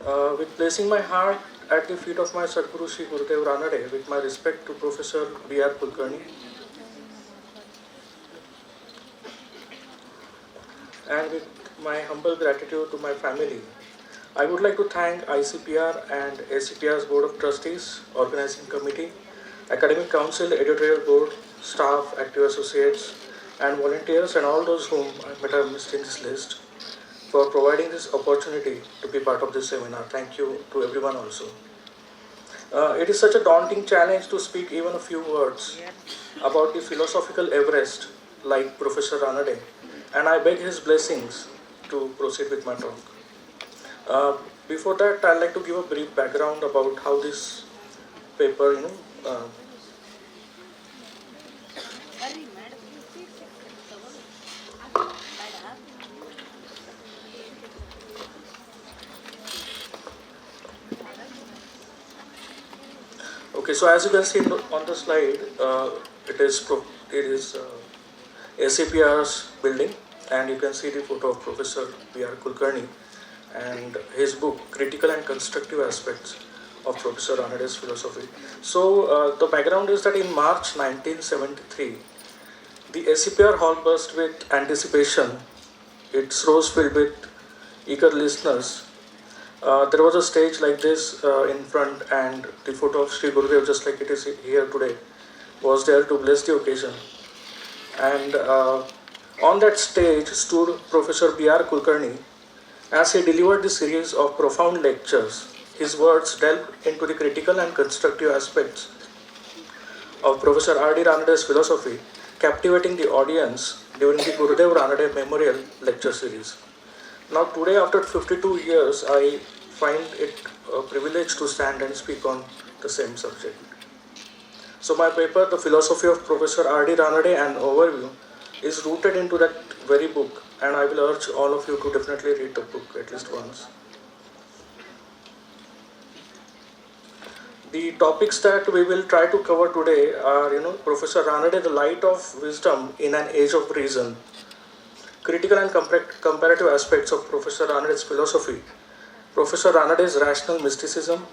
With placing my heart at the feet of my Sadguru Shri Gurudev Ranade, with my respect to Professor B.R. Kulkarni, and with my humble gratitude to my family, I would like to thank ICPR and ACPR's Board of Trustees, Organizing Committee, Academic Council, Editorial Board, staff, active associates, and volunteers, and all those whom I might have missed in this list, for providing this opportunity to be part of this seminar. Thank you to everyone also. It is such a daunting challenge to speak even a few words about the philosophical Everest like Professor Ranade, and I beg his blessings to proceed with my talk. Uh, Before that, I'd like to give a brief background about how this paper, okay. So as you can see on the slide, it is ACPR's building, and you can see the photo of Professor B.R. Kulkarni and his book Critical and Constructive Aspects of Professor Ranade's Philosophy. So the background is that in March 1973, the ACPR hall burst with anticipation, its rows filled with eager listeners. There was a stage like this in front, and the photo of Sri Gurudev, just like it is here today, was there to bless the occasion. And on that stage stood Professor B.R. Kulkarni. As he delivered the series of profound lectures, his words delved into the critical and constructive aspects of Professor R.D. Ranade's philosophy, captivating the audience during the Gurudev Ranade Memorial Lecture Series. Now, today, after 52 years, I find it a privilege to stand and speak on the same subject. So, my paper, The Philosophy of Professor R.D. Ranade, an Overview, is rooted into that very book, and I will urge all of you to definitely read the book at least once. The topics that we will try to cover today are, Professor Ranade, the light of wisdom in an age of reason, critical and comparative aspects of Professor Ranade's philosophy, Professor Ranade's rational mysticism,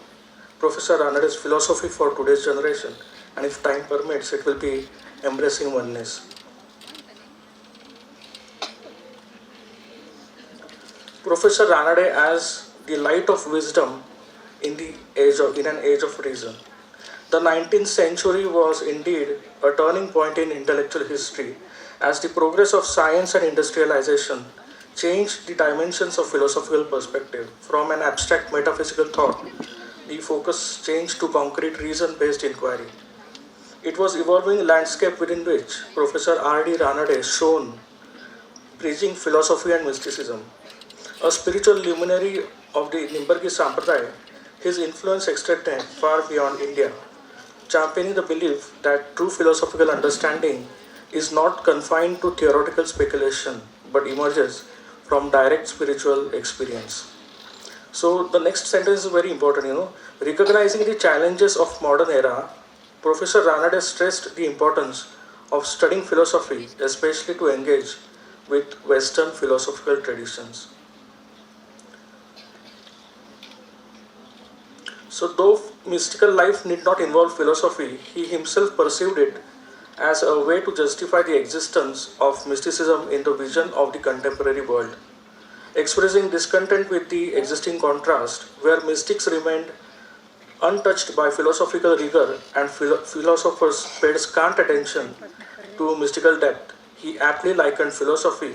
Professor Ranade's philosophy for today's generation, and if time permits, it will be embracing oneness. Professor Ranade as the light of wisdom in an age of reason. The 19th century was indeed a turning point in intellectual history as the progress of science and industrialization changed the dimensions of philosophical perspective. From an abstract metaphysical thought, the focus changed to concrete reason-based inquiry. It was evolving landscape within which Professor R.D. Ranade shone, preaching philosophy and mysticism. A spiritual luminary of the Nimbargi Sampradaya, his influence extended far beyond India, championing the belief that true philosophical understanding is not confined to theoretical speculation but emerges from direct spiritual experience. So the next sentence is very important, Recognizing the challenges of modern era, Professor Ranade stressed the importance of studying philosophy, especially to engage with Western philosophical traditions. So, though mystical life need not involve philosophy, he himself perceived it as a way to justify the existence of mysticism in the vision of the contemporary world. Expressing discontent with the existing contrast, where mystics remained untouched by philosophical rigor and philosophers paid scant attention to mystical depth, he aptly likened philosophy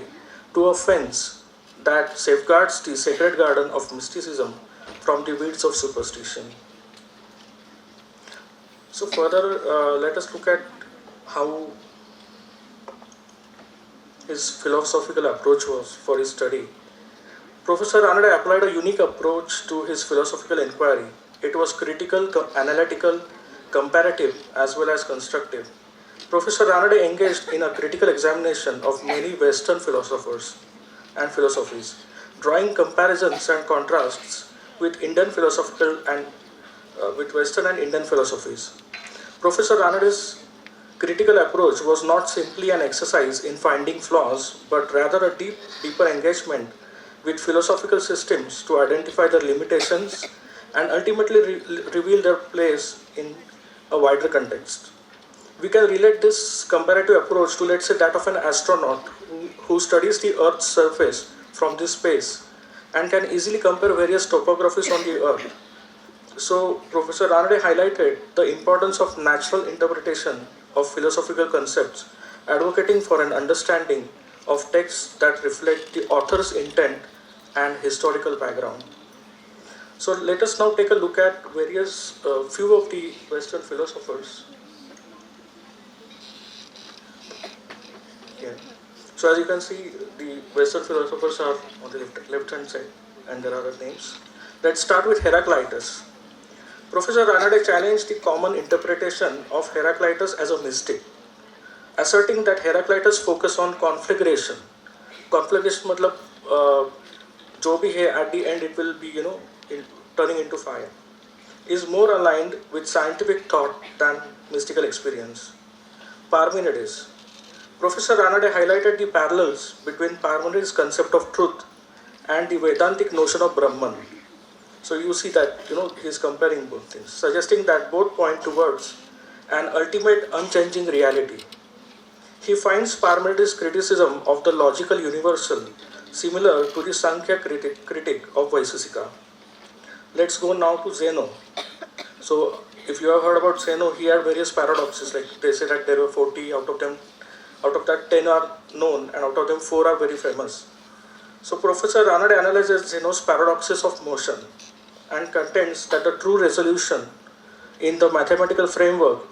to a fence that safeguards the sacred garden of mysticism from the weeds of superstition. So further, let us look at how his philosophical approach was for his study. Professor Ranade applied a unique approach to his philosophical inquiry. It was critical, analytical, comparative, as well as constructive. Professor Ranade engaged in a critical examination of many Western philosophers and philosophies, drawing comparisons and contrasts with Indian philosophical and with Western and Indian philosophies. Professor Ranade's critical approach was not simply an exercise in finding flaws, but rather a deeper engagement with philosophical systems to identify their limitations and ultimately reveal their place in a wider context. We can relate this comparative approach to, let's say, that of an astronaut who studies the Earth's surface from this space and can easily compare various topographies on the Earth. So, Professor Ranade highlighted the importance of natural interpretation of philosophical concepts, advocating for an understanding of texts that reflect the author's intent and historical background. So, let us now take a look at various few of the Western philosophers. Yeah. So, as you can see, the Western philosophers are on the left hand side, and there are other names. Let's start with Heraclitus. Professor Ranade challenged the common interpretation of Heraclitus as a mystic, asserting that Heraclitus focused on conflagration. Conflagration matlab jo bhi hai at the end it will be turning into fire. Is more aligned with scientific thought than mystical experience. Parmenides. Professor Ranade highlighted the parallels between Parmenides' concept of truth and the Vedantic notion of Brahman. So you see that he is comparing both things, suggesting that both point towards an ultimate unchanging reality. He finds Parmenides' criticism of the logical universal similar to the Sankhya critic of Vaisesika. Let's go now to Zeno. So if you have heard about Zeno, he had various paradoxes. Like they say that there were 40, out of that 10 are known, and out of them 4 are very famous. So Professor Ranade analyzes Zeno's paradoxes of motion and contends that the true resolution in the mathematical framework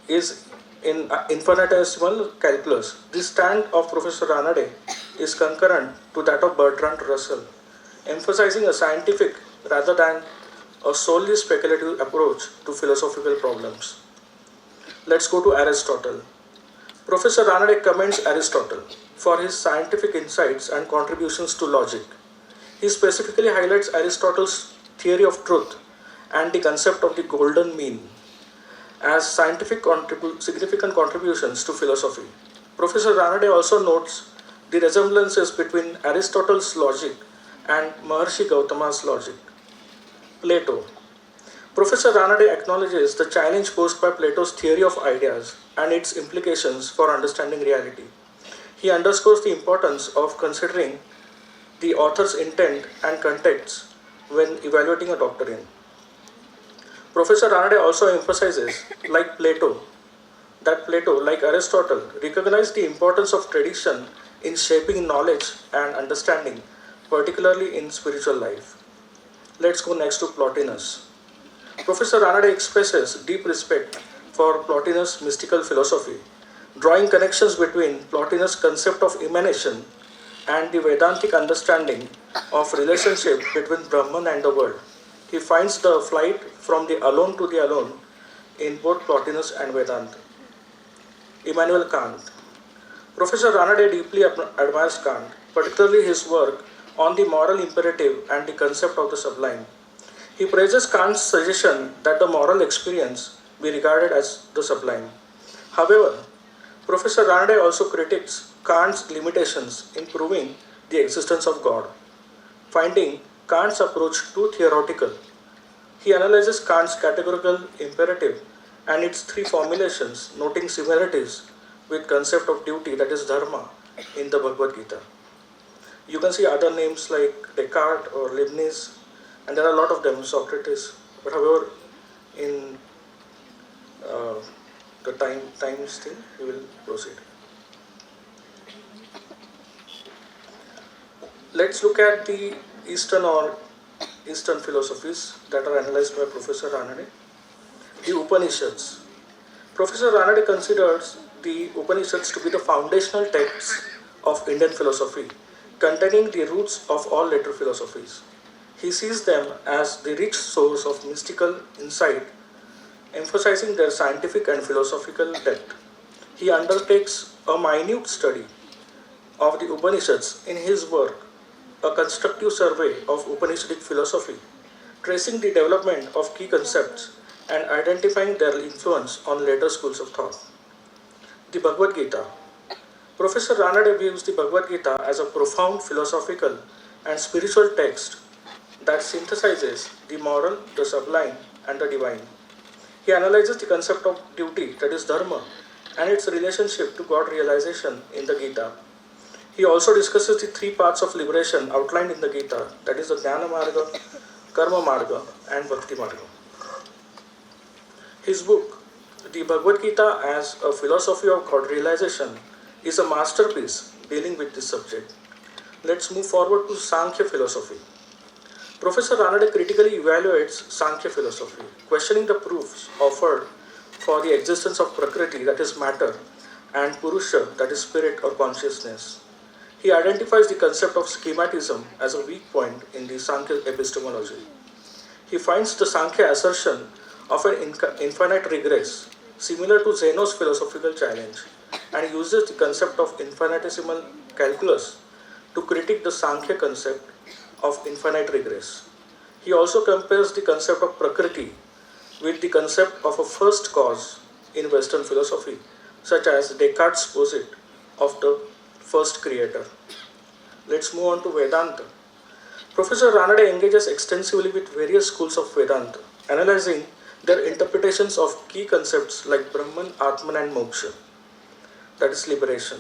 is in infinitesimal calculus. This stand of Professor Ranade is concurrent to that of Bertrand Russell, emphasizing a scientific rather than a solely speculative approach to philosophical problems. Let's go to Aristotle. Professor Ranade commends Aristotle for his scientific insights and contributions to logic. He specifically highlights Aristotle's theory of truth and the concept of the golden mean as significant contributions to philosophy. Professor Ranade also notes the resemblances between Aristotle's logic and Maharshi Gautama's logic. Plato. Professor Ranade acknowledges the challenge posed by Plato's theory of ideas and its implications for understanding reality. He underscores the importance of considering the author's intent and context when evaluating a doctrine. Professor Ranade also emphasizes, like Plato, like Aristotle, recognized the importance of tradition in shaping knowledge and understanding, particularly in spiritual life. Let's go next to Plotinus. Professor Ranade expresses deep respect for Plotinus' mystical philosophy, drawing connections between Plotinus' concept of emanation and the Vedantic understanding of relationship between Brahman and the world. He finds the flight from the alone to the alone in both Plotinus and Vedanta. Immanuel Kant. Professor Ranade deeply admires Kant, particularly his work on the moral imperative and the concept of the sublime. He praises Kant's suggestion that the moral experience be regarded as the sublime. However, Professor Ranade also critiques Kant's limitations in proving the existence of God, finding Kant's approach too theoretical. He analyzes Kant's categorical imperative and its 3 formulations, noting similarities with concept of duty, that is dharma, in the Bhagavad Gita. You can see other names like Descartes or Leibniz, and there are a lot of them, Socrates. But however, in the time still, we will proceed. Let's look at the Eastern philosophies that are analyzed by Professor Ranade. The Upanishads. Professor Ranade considers the Upanishads to be the foundational texts of Indian philosophy, containing the roots of all later philosophies. He sees them as the rich source of mystical insight, emphasizing their scientific and philosophical depth. He undertakes a minute study of the Upanishads in his work, A Constructive Survey of Upanishadic Philosophy, tracing the development of key concepts and identifying their influence on later schools of thought. The Bhagavad Gita. Professor Ranade views the Bhagavad Gita as a profound philosophical and spiritual text that synthesizes the moral, the sublime, and the divine. He analyzes the concept of duty, that is dharma, and its relationship to God realization in the Gita. He also discusses the three paths of liberation outlined in the Gita, that is the Jnana Marga, Karma Marga, and Bhakti Marga. His book, The Bhagavad Gita as a Philosophy of God Realization, is a masterpiece dealing with this subject. Let's move forward to Sankhya philosophy. Professor Ranade critically evaluates Sankhya philosophy, questioning the proofs offered for the existence of Prakriti, that is matter, and Purusha, that is spirit or consciousness. He identifies the concept of schematism as a weak point in the Sankhya epistemology. He finds the Sankhya assertion of an infinite regress similar to Zeno's philosophical challenge, and uses the concept of infinitesimal calculus to critique the Sankhya concept of infinite regress. He also compares the concept of Prakriti with the concept of a first cause in Western philosophy, such as Descartes' posit of the first creator. Let's move on to Vedanta. Professor Ranade engages extensively with various schools of Vedanta, analyzing their interpretations of key concepts like Brahman, Atman, and Moksha, that is liberation.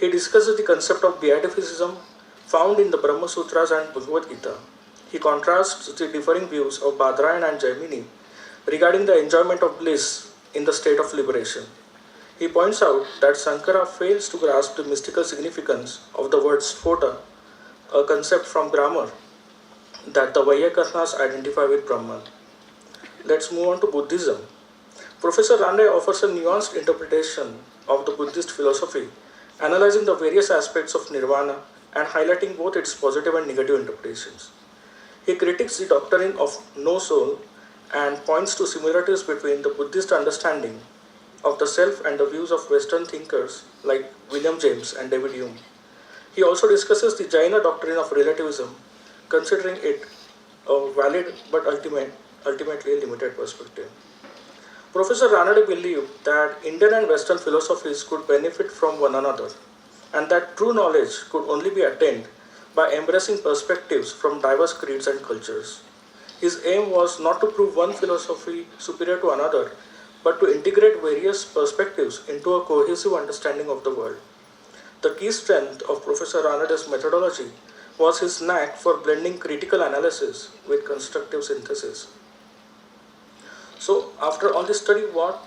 He discusses the concept of beatificism found in the Brahma Sutras and Bhagavad Gita. He contrasts the differing views of Badrayana and Jaimini regarding the enjoyment of bliss in the state of liberation. He points out that Sankara fails to grasp the mystical significance of the word sphota, a concept from grammar that the Vaiyakarnas identify with Brahman. Let's move on to Buddhism. Professor Ranade offers a nuanced interpretation of the Buddhist philosophy, analyzing the various aspects of nirvana and highlighting both its positive and negative interpretations. He critiques the doctrine of no soul and points to similarities between the Buddhist understanding of the self and the views of Western thinkers like William James and David Hume. He also discusses the Jaina doctrine of relativism, considering it a valid but ultimately limited perspective. Professor Ranade believed that Indian and Western philosophies could benefit from one another, and that true knowledge could only be attained by embracing perspectives from diverse creeds and cultures. His aim was not to prove one philosophy superior to another, but to integrate various perspectives into a cohesive understanding of the world. The key strength of Professor Ranade's methodology was his knack for blending critical analysis with constructive synthesis. So, after all this study, what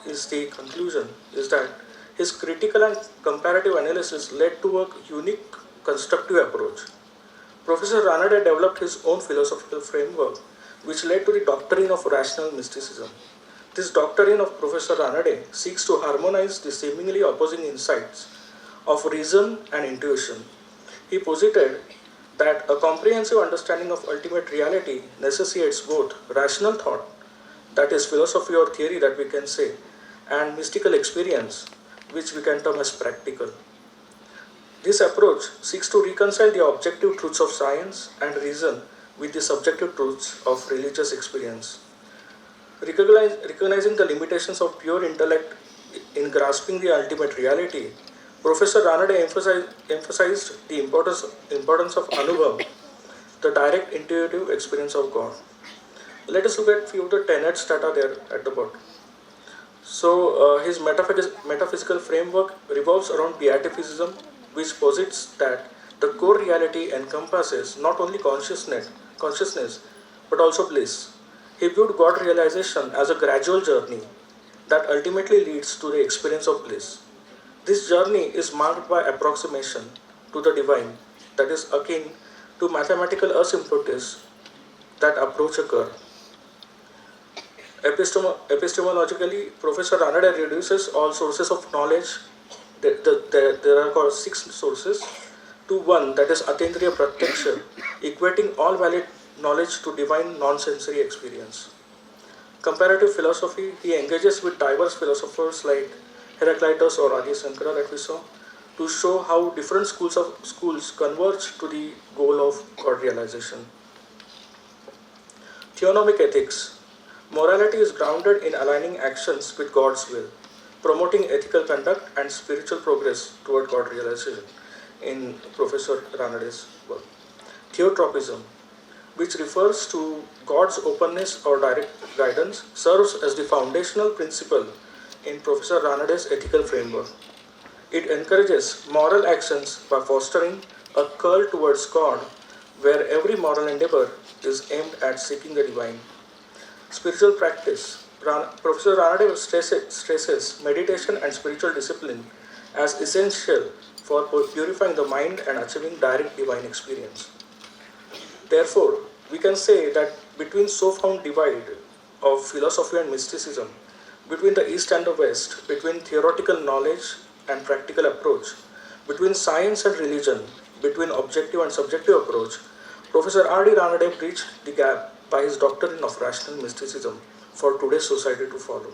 is the conclusion? Is that his critical and comparative analysis led to a unique constructive approach. Professor Ranade developed his own philosophical framework, which led to the doctrine of rational mysticism. This doctrine of Professor Ranade seeks to harmonize the seemingly opposing insights of reason and intuition. He posited that a comprehensive understanding of ultimate reality necessitates both rational thought, that is philosophy or theory that we can say, and mystical experience, which we can term as practical. This approach seeks to reconcile the objective truths of science and reason with the subjective truths of religious experience. Recognizing the limitations of pure intellect in grasping the ultimate reality, Professor Ranade emphasized the importance of Anubhav, the direct intuitive experience of God. Let us look at few of the tenets that are there at the bottom. So, his metaphysical framework revolves around beatificism, which posits that the core reality encompasses not only consciousness but also bliss. He viewed God realization as a gradual journey that ultimately leads to the experience of bliss. This journey is marked by approximation to the divine, that is akin to mathematical asymptotes that approach a curve. Epistemologically, Professor Ranade reduces all sources of knowledge, there are called 6 sources, to one, that is Atindriya Pratyaksha, equating all valid knowledge to divine non-sensory experience. Comparative philosophy, he engages with diverse philosophers like Heraclitus or Adi Shankara that we saw, to show how different schools converge to the goal of God realization. Theonomic ethics. Morality is grounded in aligning actions with God's will. promoting ethical conduct and spiritual progress toward God realization in Professor Ranade's work. Theotropism, which refers to God's openness or direct guidance, serves as the foundational principle in Professor Ranade's ethical framework. It encourages moral actions by fostering a call towards God where every moral endeavor is aimed at seeking the divine. Spiritual practice. Professor Ranade stresses meditation and spiritual discipline as essential for purifying the mind and achieving direct divine experience. Therefore, we can say that between so found divide of philosophy and mysticism, between the East and the West, between theoretical knowledge and practical approach, between science and religion, between objective and subjective approach, Professor R.D. Ranade bridged the gap by his doctrine of rational mysticism for today's society to follow.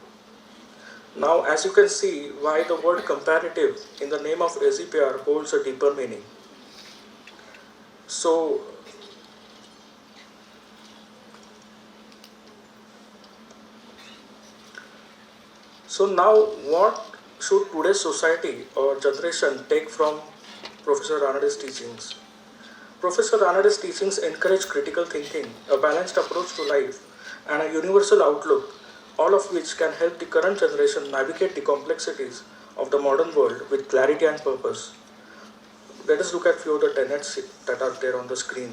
Now, as you can see, why the word comparative in the name of SEPR holds a deeper meaning. So now what should today's society or generation take from Professor Ranade's teachings? Professor Ranade's teachings encourage critical thinking, a balanced approach to life, and a universal outlook, all of which can help the current generation navigate the complexities of the modern world with clarity and purpose. Let us look at few of the tenets that are there on the screen.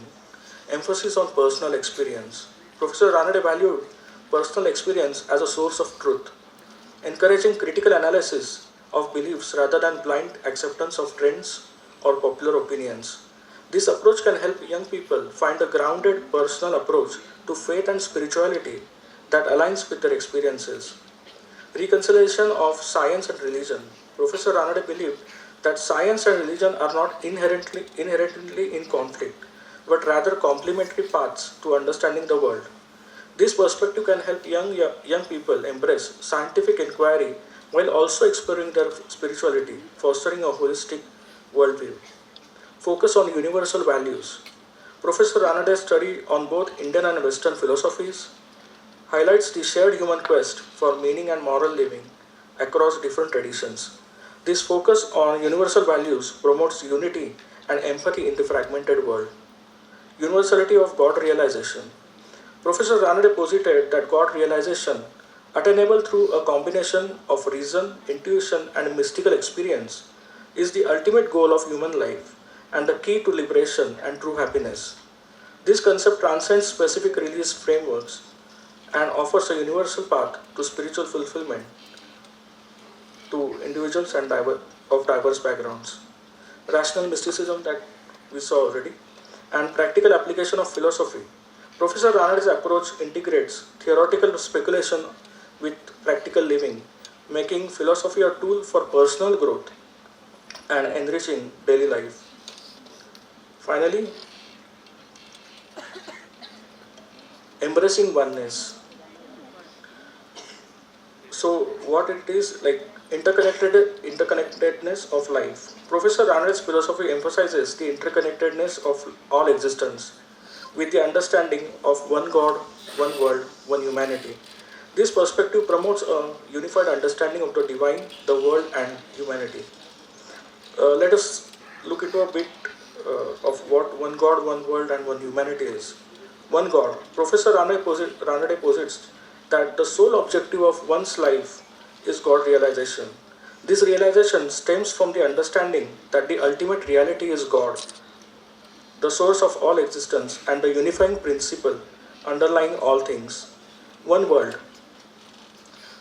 Emphasis on personal experience. Professor Ranade valued personal experience as a source of truth, encouraging critical analysis of beliefs rather than blind acceptance of trends or popular opinions. This approach can help young people find a grounded personal approach to faith and spirituality that aligns with their experiences. Reconciliation of science and religion. Professor Ranade believed that science and religion are not inherently in conflict, but rather complementary paths to understanding the world. This perspective can help young people embrace scientific inquiry while also exploring their spirituality, fostering a holistic worldview. Focus on universal values. Professor Ranade's study on both Indian and Western philosophies highlights the shared human quest for meaning and moral living across different traditions. This focus on universal values promotes unity and empathy in the fragmented world. Universality of God realization. Professor Ranade posited that God realization, attainable through a combination of reason, intuition, and mystical experience, is the ultimate goal of human life and the key to liberation and true happiness. This concept transcends specific religious frameworks and offers a universal path to spiritual fulfillment to individuals and of diverse backgrounds. Rational mysticism that we saw already, and practical application of philosophy. Professor Ranade's approach integrates theoretical speculation with practical living, making philosophy a tool for personal growth and enriching daily life. Finally, embracing oneness. So what it is like interconnectedness of life. Professor Ranade's philosophy emphasizes the interconnectedness of all existence with the understanding of one God, one world, one humanity. This perspective promotes a unified understanding of the divine, the world, and humanity. Let us look into a bit of what one God, one world, and one humanity is. One God. Professor Ranade posits that the sole objective of one's life is God realization. This realization stems from the understanding that the ultimate reality is God, the source of all existence and the unifying principle underlying all things. One world.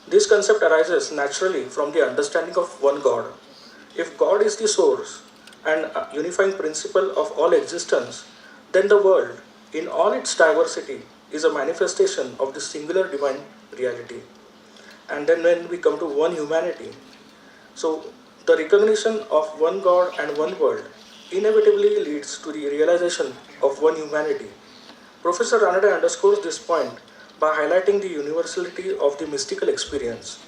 This concept arises naturally from the understanding of one God. If God is the source and unifying principle of all existence, then the world, in all its diversity, is a manifestation of the singular divine reality. And then when we come to one humanity, so the recognition of one God and one world inevitably leads to the realization of one humanity. Professor Ranade underscores this point by highlighting the universality of the mystical experience.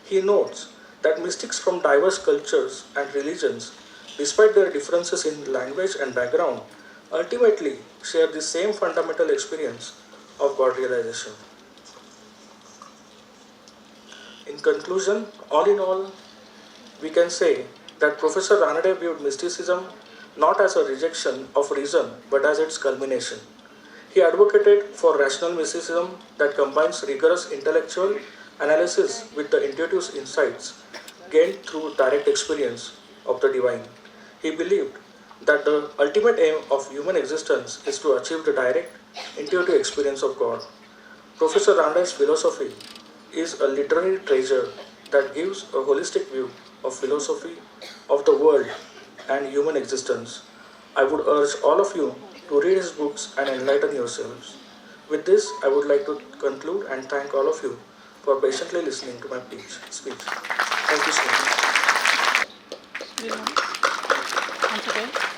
He notes that mystics from diverse cultures and religions, despite their differences in language and background, ultimately share the same fundamental experience of God realization. In conclusion, all in all, we can say that Professor Ranade viewed mysticism not as a rejection of reason but as its culmination. He advocated for rational mysticism that combines rigorous intellectual analysis with the intuitive insights gained through direct experience of the divine. He believed that the ultimate aim of human existence is to achieve the direct, intuitive experience of God. Professor Randa's philosophy is a literary treasure that gives a holistic view of philosophy of the world and human existence. I would urge all of you to read his books and enlighten yourselves. With this, I would like to conclude and thank all of you for patiently listening to my speech. Thank you so much. Once again.